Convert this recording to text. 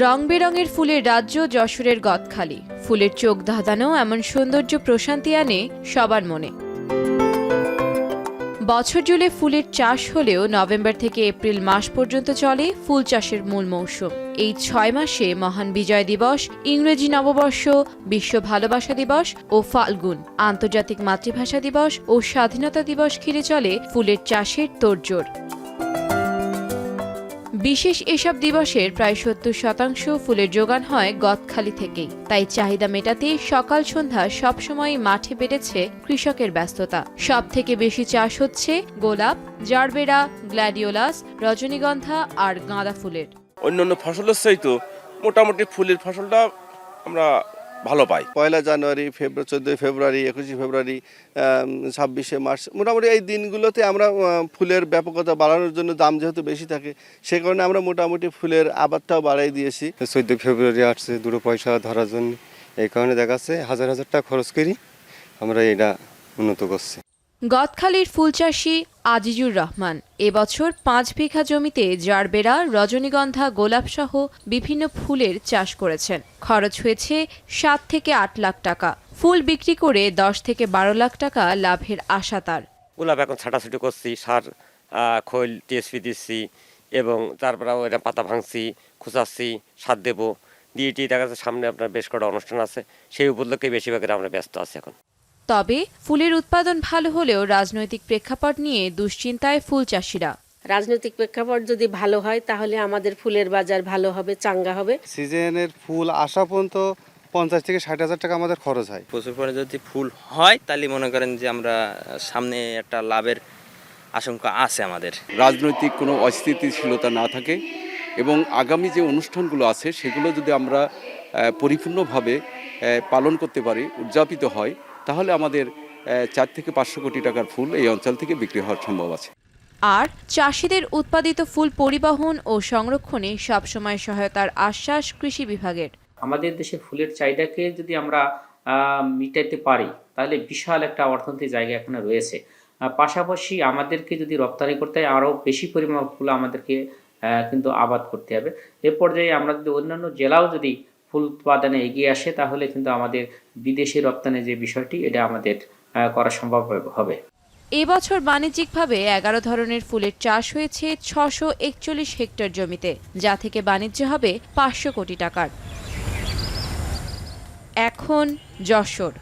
রং বেরঙের ফুলের রাজ্য যশোরের গদখালি। ফুলের চোখ ধাঁধানো এমন সৌন্দর্য প্রশান্তি আনে সবার মনে। বছর জুড়ে ফুলের চাষ হলেও নভেম্বর থেকে এপ্রিল মাস পর্যন্ত চলে ফুল চাষের মূল মৌসুম। এই 6 মাসে মহান বিজয় দিবস, ইংরেজি নববর্ষ, বিশ্ব ভালোবাসা দিবস ও ফাল্গুন, আন্তর্জাতিক মাতৃভাষা দিবস ও স্বাধীনতা দিবস ঘিরে চলে ফুলের চাষের তোড়জোড়। বিশেষ এসব দিবসের প্রায় 70% ফুলের যোগান হয় গদখালি থেকেই। তাই চাহিদা মেটাতে সকাল সন্ধ্যা সবসময় মাঠে বেড়েছে কৃষকের ব্যস্ততা। সব থেকে বেশি চাষ হচ্ছে গোলাপ, জারবেরা, গ্ল্যাডিওলাস, রজনীগন্ধা আর গাঁদা ফুলের। অন্যান্য ফসলের চাইতে মোটামুটি ফুলের ফসলটা আমরা ভালো পাই। 1 জানুয়ারি, 14 ফেব্রুয়ারি, 21 ফেব্রুয়ারি, 26 মার্চ, মোটামুটি এই দিনগুলোতে আমরা ফুলের ব্যাপকতা বাড়ানোর জন্য দাম যেহেতু বেশি থাকে, সে কারণে আমরা মোটামুটি ফুলের আবাদটাও বাড়াই দিয়েছি। 14 ফেব্রুয়ারি আসছে দুটো পয়সা ধরার জন্য, এই কারণে দেখাচ্ছে হাজার হাজার টাকা খরচ করি আমরা এটা উন্নত করছি। গদখালির ফুল চাষী আজিজুর রহমান এবছর 5 বিঘা জমিতে জারবেরা, রজনীগন্ধা, গোলাপ সহ বিভিন্ন ফুলের চাষ করেছেন। খরচ হয়েছে 7 থেকে 8 লাখ টাকা। ফুল বিক্রি করে 10 থেকে 12 লাখ টাকা লাভের আশা তার। গোলাপ এখন ছাটাছুটি করছি, সার খৈল টিএসপি দিচ্ছি এবং তারপরে এটা পাতা ভাঙছি, খুঁচাচ্ছি, সার দেবো দিয়ে দেখা যাচ্ছে সামনে আপনার বেশ কটা অনুষ্ঠান আছে, সেই উপলক্ষে বেশিরভাগের আমরা ব্যস্ত আছি এখন। তবে ফুলের উৎপাদন ভালো হলেও রাজনৈতিক প্রেক্ষাপট নিয়ে দুশ্চিন্তায় ফুল চাষিরা। রাজনৈতিক প্রেক্ষাপট যদি ভালো হয় তাহলে আমাদের ফুলের বাজার ভালো হবে, চাঙ্গা হবে। সিজনের ফুল আসা পর্যন্ত 50 থেকে 60 হাজার টাকা আমাদের খরচ হয়। প্রচুর পরিমাণে যদি ফুল হয় তাহলে মনে করেন যে আমরা সামনে একটা লাভের আশঙ্কা আছে আমাদের। রাজনৈতিক কোনো অস্থিতিশীলতা না থাকে এবং আগামী যে অনুষ্ঠানগুলো আছে সেগুলো যদি আমরা পরিপূর্ণভাবে পালন করতে পারি, উদযাপিত হয়, তাহলে আমাদের 4 থেকে 500 কোটি টাকার ফুল এই অঞ্চল থেকে বিক্রি হওয়ার সম্ভব আছে। আর চাষিদের উৎপাদিত ফুল পরিবহন ও সংরক্ষণে সবসময় সহায়তার আশ্বাস কৃষি বিভাগের। আমাদের দেশের ফুলের চাহিদাকে যদি আমরা মিটাইতে পারি তাহলে বিশাল একটা অর্থনৈতিক জায়গা এখানে রয়েছে। পাশাপাশি আমাদেরকে যদি রপ্তানি করতে হয় আরও বেশি পরিমাণ ফুল আমাদেরকে কিন্তু আবাদ করতে হবে। এ পর্যায়ে আমরা যদি অন্যান্য জেলাও যদি ফুল উৎপাদনে এগিয়ে আসে তাহলে কিন্তু আমাদের বিদেশে রপ্তানি যে বিষয়টি এটা আমাদের করা সম্ভব হবে। এবছর বাণিজ্যিকভাবে 11 ধরনের ফুলের চাষ হয়েছে 641 হেক্টর জমিতে, যা থেকে বাণিজ্য হবে 500 কোটি টাকার। এখন যশোর।